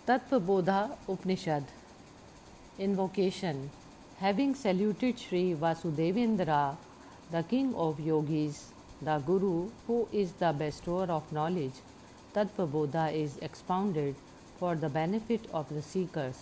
Tattva Bodha Upanishad. Invocation. Having saluted Sri Vasudevendra, the king of yogis, the Guru, who is the bestower of knowledge, Tattva Bodha is expounded for the benefit of the seekers.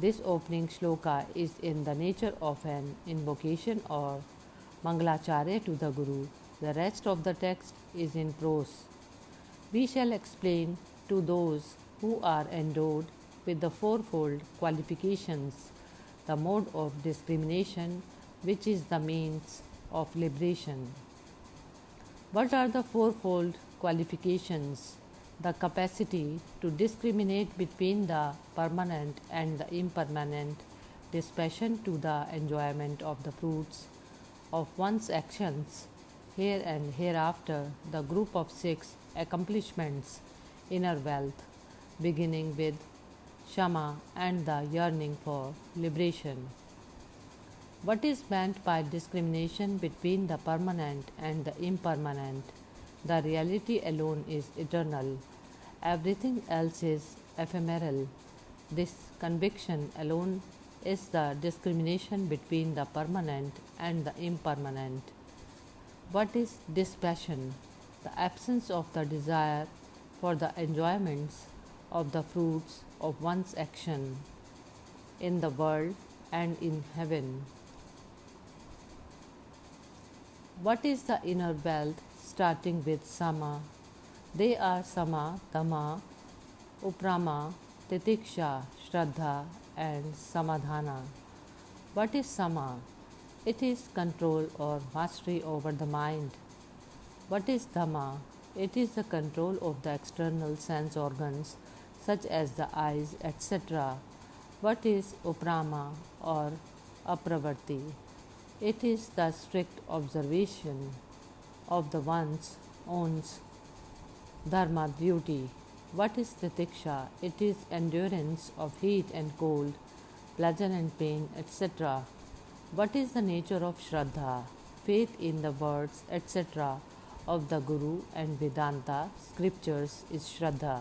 This opening shloka is in the nature of an invocation or Mangalacharya to the Guru. The rest of the text is in prose. We shall explain to those who are endowed with the fourfold qualifications the mode of discrimination which is the means of liberation. What are the fourfold qualifications? The capacity to discriminate between the permanent and the impermanent, dispassion to the enjoyment of the fruits of one's actions, here and hereafter, the group of 6 accomplishments, inner wealth, beginning with Shama and the yearning for liberation. What is meant by discrimination between the permanent and the impermanent? The reality alone is eternal. Everything else is ephemeral. This conviction alone is the discrimination between the permanent and the impermanent. What is dispassion? The absence of the desire for the enjoyments of the fruits of one's action in the world and in heaven. What is the inner wealth, starting with Sama? They are Sama, Dhamma, Uprama, Titiksha, Shraddha and Samadhana. What is Sama? It is control or mastery over the mind. What is Dhamma? It is the control of the external sense organs such as the eyes, etc. What is Uprama or Apravarti? It is the strict observation of the one's own dharma duty. What is Titiksha? It is endurance of heat and cold, pleasure and pain, etc. What is the nature of Shraddha? Faith in the words, etc. of the Guru and Vedanta scriptures is Shraddha.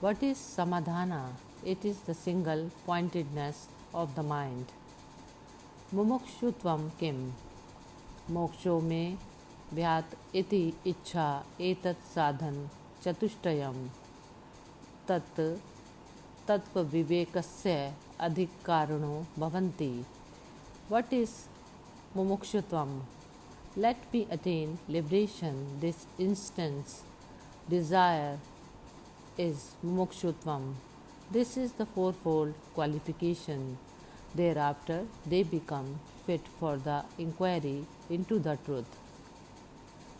What is Samadhana? It is the single pointedness of the mind. Mumukshutvam kim? Moksho me vyat iti ichha etat sadhan chatushtayam tat tattva vivekasya adhikarano bhavanti. What is mumukshutvam? Let me attain liberation. This instance desire is mumukshutvam. This is the fourfold qualification. Thereafter, they become fit for the inquiry into the truth.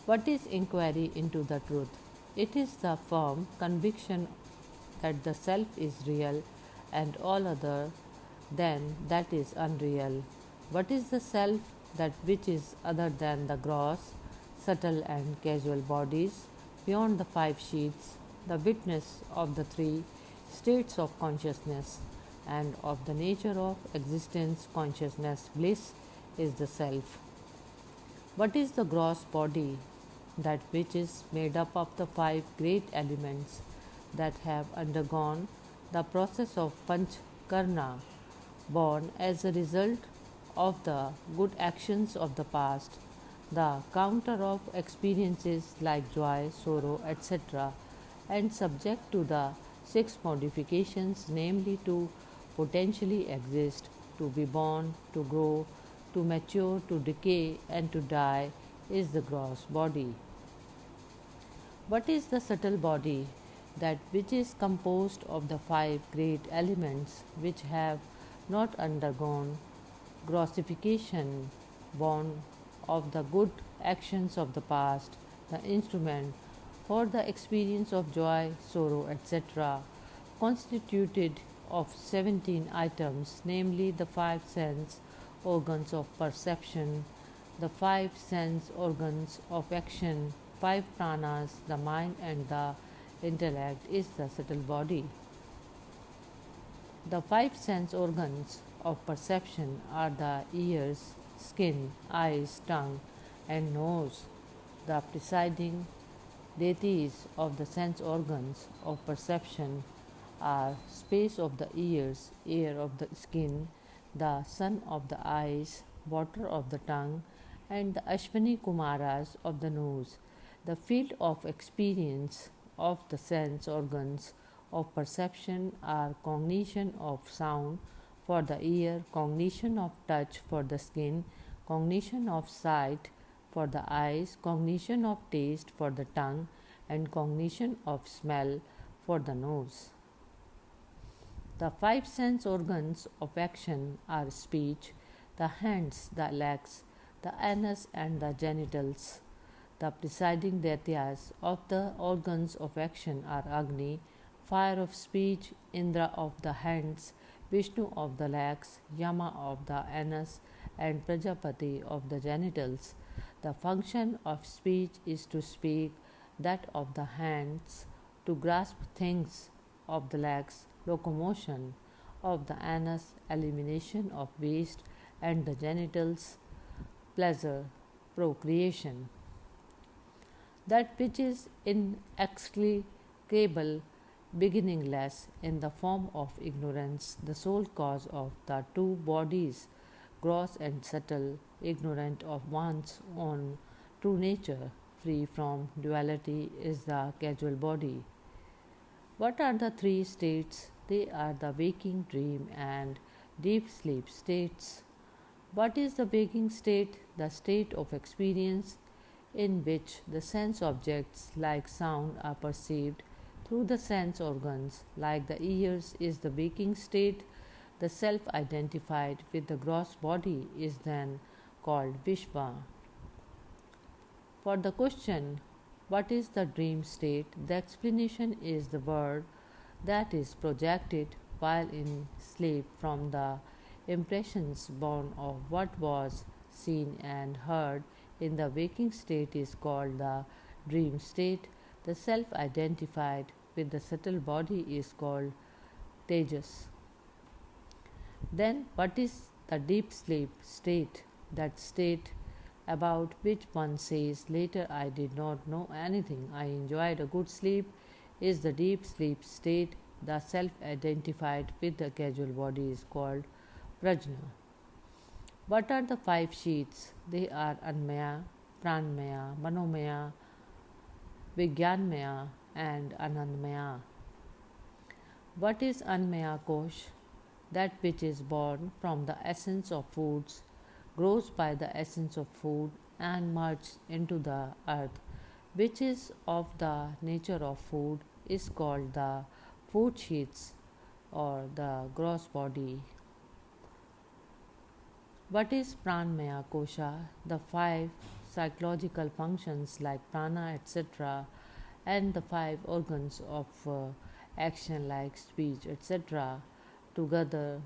What is inquiry into the truth? It is the firm conviction that the self is real and all other than that is unreal. What is the self? That which is other than the gross, subtle and casual bodies, beyond the 5 sheets, the witness of the 3 states of consciousness and of the nature of existence, consciousness, bliss is the self. What is the gross body? That which is made up of the 5 great elements that have undergone the process of panchkarna, born as a result of the good actions of the past, the counter of experiences like joy, sorrow, etc., and subject to the 6 modifications, namely to potentially exist, to be born, to grow, to mature, to decay, and to die, is the gross body. What is the subtle body? That which is composed of the 5 great elements which have not undergone grossification, born of the good actions of the past, the instrument for the experience of joy, sorrow, etc., constituted of 17 items, namely the 5 sense organs of perception, the 5 sense organs of action, 5 pranas, the mind and the intellect is the subtle body. The 5 sense organs of perception are the ears, skin, eyes, tongue, and nose. The presiding deities of the sense organs of perception are space of the ears, air of the skin, the sun of the eyes, water of the tongue, and the Ashwini Kumaras of the nose. The field of experience of the sense organs of perception are cognition of sound for the ear, cognition of touch for the skin, cognition of sight for the eyes, cognition of taste for the tongue, and cognition of smell for the nose. The five sense organs of action are speech, the hands, the legs, the anus, and the genitals. The presiding daityas of the organs of action are Agni, fire of speech, Indra of the hands, Vishnu of the legs, Yama of the anus, and Prajapati of the genitals. The function of speech is to speak, that of the hands, to grasp things, of the legs, locomotion, of the anus, elimination of waste, and the genitals, pleasure, procreation. That which is inexplicable, beginningless, in the form of ignorance, the sole cause of the two bodies, gross and subtle, ignorant of one's own true nature, free from duality, is the casual body. What are the three states? They are the waking, dream, and deep sleep states. What is the waking state? The state of experience in which the sense objects like sound are perceived through the sense organs, like the ears, is the waking state. The self identified with the gross body is then called Vishva. For the question, what is the dream state? The explanation is the word that is projected while in sleep from the impressions born of what was seen and heard in the waking state is called the dream state. The self identified with the subtle body is called Tejas. Then, what is the deep sleep state? That state about which one says later, I did not know anything, I enjoyed a good sleep, is the deep sleep state. The self identified with the casual body is called Prajna. What are the five sheets? They are Anmaya, Pranmaya, Manomaya, Vigyanmaya, and Anandmaya. What is Anmaya Kosh? That which is born from the essence of foods, grows by the essence of food, and merges into the earth, which is of the nature of food, is called the food sheets or the gross body. What is Pranmaya Kosha? The five psychological functions like prana, etc., and the five organs of action like speech, etc., together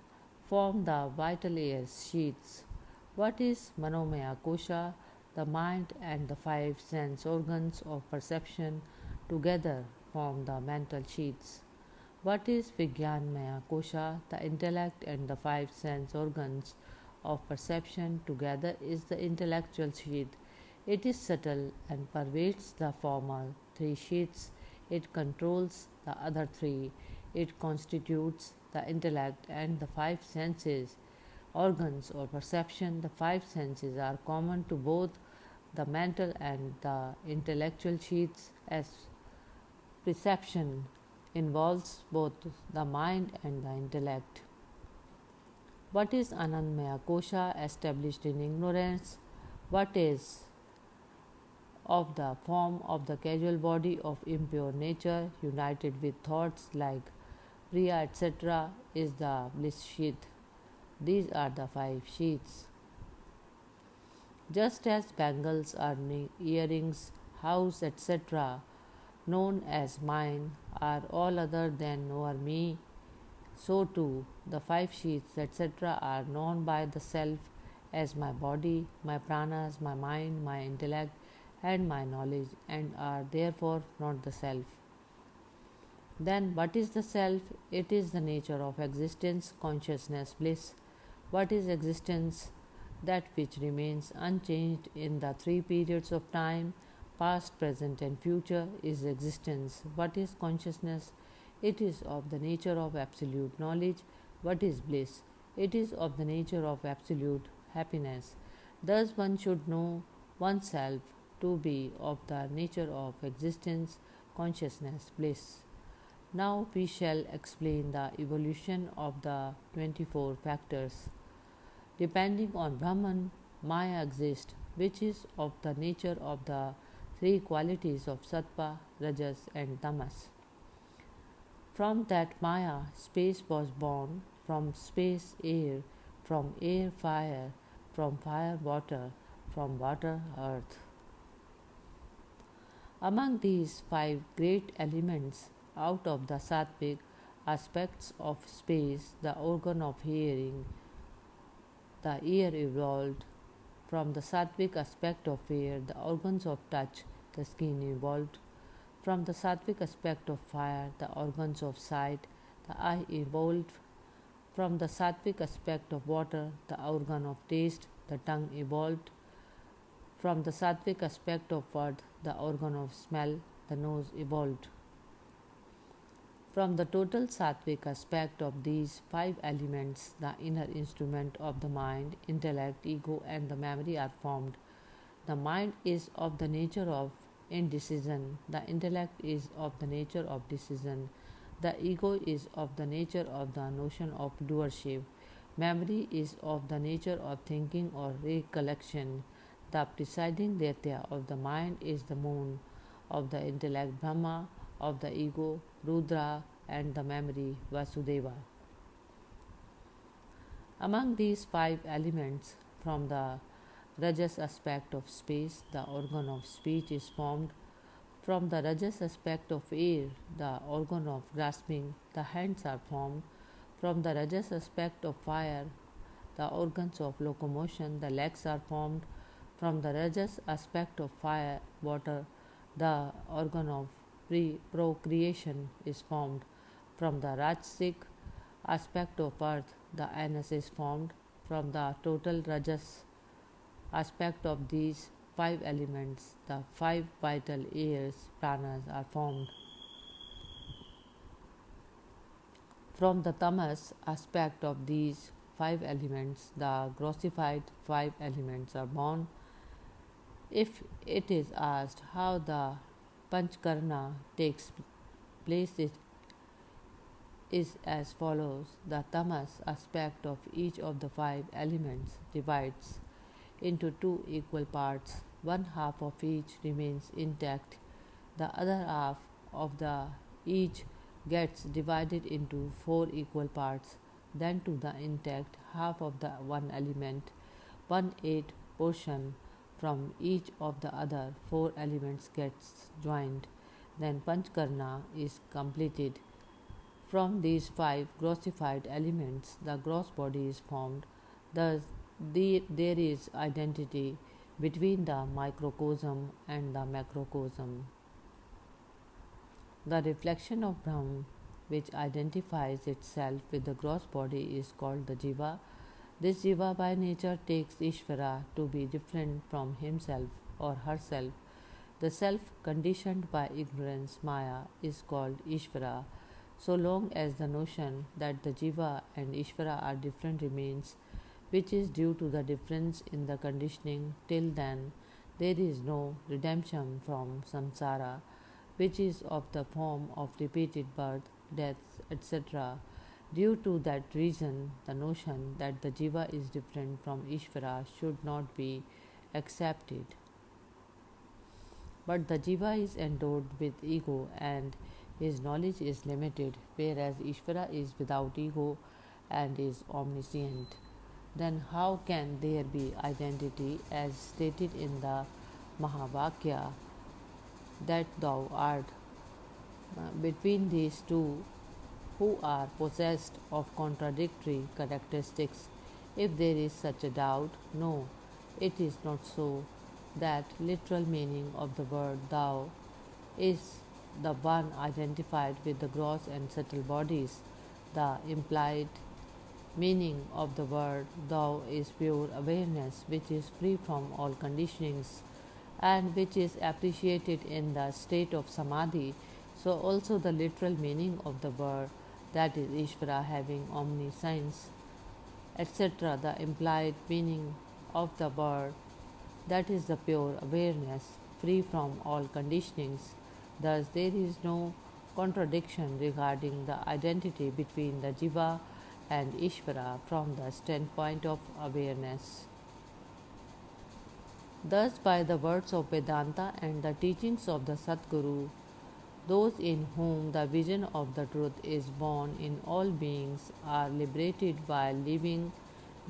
form the vital air sheaths. What is Manomaya Kosha? The mind and the five sense organs of perception together form the mental sheaths. What is Vigyanmaya Kosha? The intellect and the five sense organs of perception together is the intellectual sheath. It is subtle and pervades the former three sheaths. It controls the other three. It constitutes the intellect and the five senses organs or perception. The five senses are common to both the mental and the intellectual sheaths, as perception involves both the mind and the intellect. What is Anandmaya Kosha? Established in ignorance. What is of the form of the casual body of impure nature, united with thoughts like Priya, etc., is the bliss sheath. These are the five sheaths. Just as bangles are earrings, house, etc., known as mine, are all other than knower me, so too the five sheaths, etc., are known by the self as my body, my pranas, my mind, my intellect, and my knowledge, and are therefore not the self. Then, what is the self? It is the nature of existence, consciousness, bliss. What is existence? That which remains unchanged in the three periods of time, past, present, and future, is existence. What is consciousness? It is of the nature of absolute knowledge. What is bliss? It is of the nature of absolute happiness. Thus, one should know oneself to be of the nature of existence, consciousness, bliss. Now we shall explain the evolution of the 24 factors. Depending on Brahman, Maya exists, which is of the nature of the three qualities of Sattva, Rajas, and Tamas. From that Maya, space was born, from space, air, from air, fire, from fire, water, from water, earth. Among these five great elements, out of the sattvic aspects of space, the organ of hearing, the ear evolved. From the sattvic aspect of air, the organs of touch, the skin evolved. From the sattvic aspect of fire, the organs of sight, the eye evolved. From the sattvic aspect of water, the organ of taste, the tongue evolved. From the sattvic aspect of earth, the organ of smell, the nose evolved. From the total sattvic aspect of these five elements, the inner instrument of the mind, intellect, ego, and the memory are formed. The mind is of the nature of indecision, the intellect is of the nature of decision, the ego is of the nature of the notion of doership, memory is of the nature of thinking or recollection. The presiding Daitya of the mind is the moon, of the intellect Brahma, of the ego Rudra, and the memory Vasudeva. Among these five elements, from the Rajas aspect of space, the organ of speech is formed. From the Rajas aspect of air, the organ of grasping, the hands are formed. From the Rajas aspect of fire, the organs of locomotion, the legs are formed. From the Rajas aspect of fire, water, the organ of procreation is formed. From the Rajasic aspect of earth, the anus is formed. From the total Rajas aspect of these five elements, the five vital airs, pranas, are formed. From the Tamas aspect of these five elements, the grossified five elements are born. If it is asked how the Panchkarna takes place, it is as follows. The Tamas aspect of each of the five elements divides into two equal parts. One half of each remains intact. The other half of the each gets divided into four equal parts. Then to the intact half of the one element, 1/8 portion from each of the other four elements gets joined. Then Panchkarna is completed. From these five grossified elements, the gross body is formed. Thus, there is identity between the microcosm and the macrocosm. The reflection of Brahman, which identifies itself with the gross body, is called the Jiva. This Jiva by nature takes Ishvara to be different from himself or herself. The self conditioned by ignorance, Maya, is called Ishvara. So long as the notion that the Jiva and Ishvara are different remains, which is due to the difference in the conditioning, till then there is no redemption from samsara, which is of the form of repeated birth, deaths, etc. Due to that reason, the notion that the Jiva is different from Ishvara should not be accepted. But the Jiva is endowed with ego and his knowledge is limited, whereas Ishvara is without ego and is omniscient. Then how can there be identity as stated in the Mahãvakya that thou art between these two who are possessed of contradictory characteristics? If there is such a doubt, no, it is not so. That literal meaning of the word thou is the one identified with the gross and subtle bodies. The implied meaning of the word thou is pure awareness, which is free from all conditionings and which is appreciated in the state of samadhi, So also the literal meaning of the word, that is Ishvara having omniscience, etc. The implied meaning of the word, that is the pure awareness, free from all conditionings. Thus, there is no contradiction regarding the identity between the Jiva and Ishvara from the standpoint of awareness. Thus, by the words of Vedanta and the teachings of the Satguru, those in whom the vision of the truth is born in all beings are liberated while living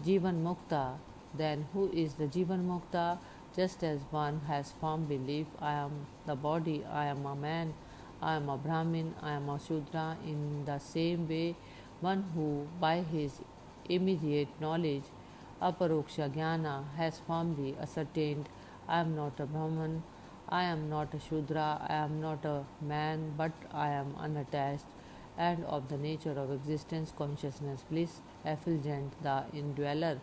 Jivanmukta. Then, who is the Jivanmukta? Just as one has firm belief, I am the body, I am a man, I am a Brahmin, I am a Shudra, in the same way, one who by his immediate knowledge, aparoksha jnana, has firmly ascertained, I am not a Brahman, I am not a Shudra, I am not a man, but I am unattached and of the nature of existence, consciousness, bliss, effulgent, the indweller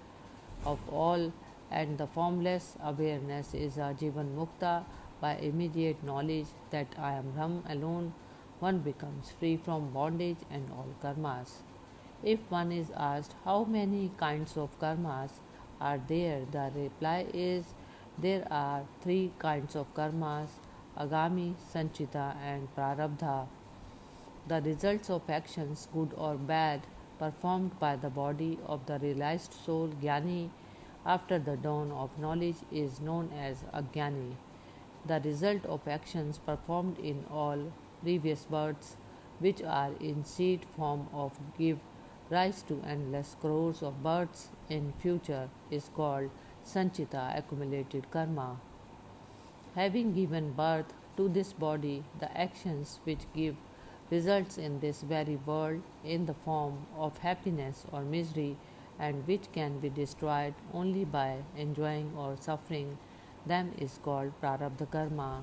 of all, and the formless awareness is a Jivan Mukta. By immediate knowledge that I am Brahm alone, one becomes free from bondage and all karmas. If one is asked how many kinds of karmas are there, the reply is there are three kinds of karmas: agami, sanchita, and prarabdha. The results of actions, good or bad, performed by the body of the realized soul, Jnani, after the dawn of knowledge is known as Ajnani. The result of actions performed in all previous births, which are in seed form of give rise to endless crores of births in future, is called Sanchita, accumulated karma. Having given birth to this body, the actions which give results in this very world in the form of happiness or misery, and which can be destroyed only by enjoying or suffering them, is called prarabdha karma.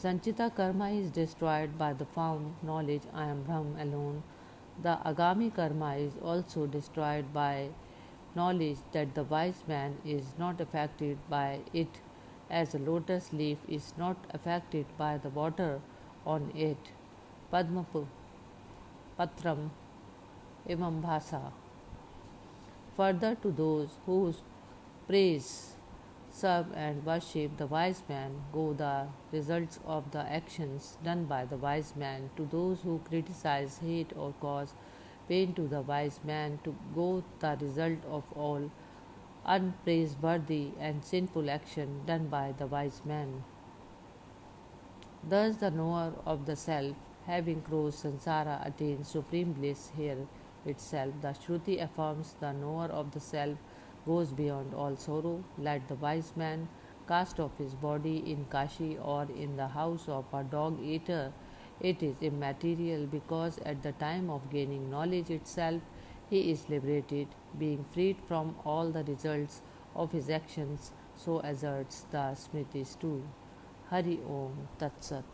Sanchita karma is destroyed by the found knowledge I am Brahm alone. The agami karma is also destroyed by knowledge that the wise man is not affected by it, as a lotus leaf is not affected by the water on it. Padma patram evam bhasa. Further, to those who praise, serve, and worship the wise man go the results of the actions done by the wise man. To those who criticize, hate, or cause pain to the wise man to go the result of all unpraiseworthy and sinful action done by the wise man. Thus, the knower of the self, having crossed samsara, attains supreme bliss here itself. The Shruti affirms the knower of the self goes beyond all sorrow. Let the wise man cast off his body in Kashi or in the house of a dog eater. It is immaterial because at the time of gaining knowledge itself, he is liberated, being freed from all the results of his actions. So asserts the Smritis too. Hari Om Tat Sat.